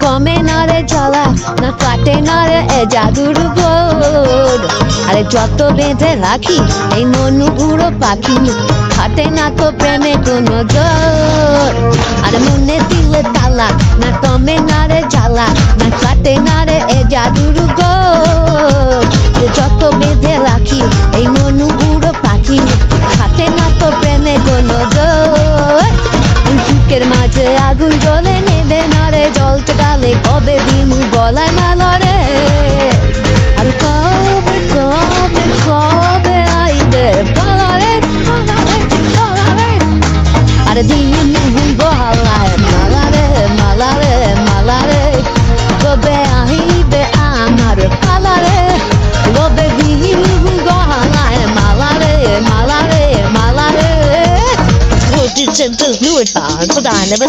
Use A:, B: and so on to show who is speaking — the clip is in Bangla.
A: কমে না রে জ্বালা, না কাটে না রে এ জাদুর গোর। আরে যত বেঁধে রাখি এই মনু বুড়ো পাখি, খাটে না তো প্রেমে কোনো জোর। আরে মনে দিলে তালা, না কমে না রে জ্বালা, না কাটে না রে এ জাদুর গোর। যত বেঁধে রাখি এই মনু বুড়ো পাখি, খাটে না তো প্রেমে কোনো জোর। বুকের মাঝে আগুন জ্বলে নেবে না রে জল ডালে, কবে দিনু গলায় মালা রে। আর কবে কবে কবে আইবে পালা রে, পালা রে, পালা রে। আর দিনু গলায় মালা রে, মালা রে, মালা রে। কবে আইবে আমার পালা রে, কবে দিনু গলায় মালা রে, মালা রে, মালা রে।我是真的路上不打那么。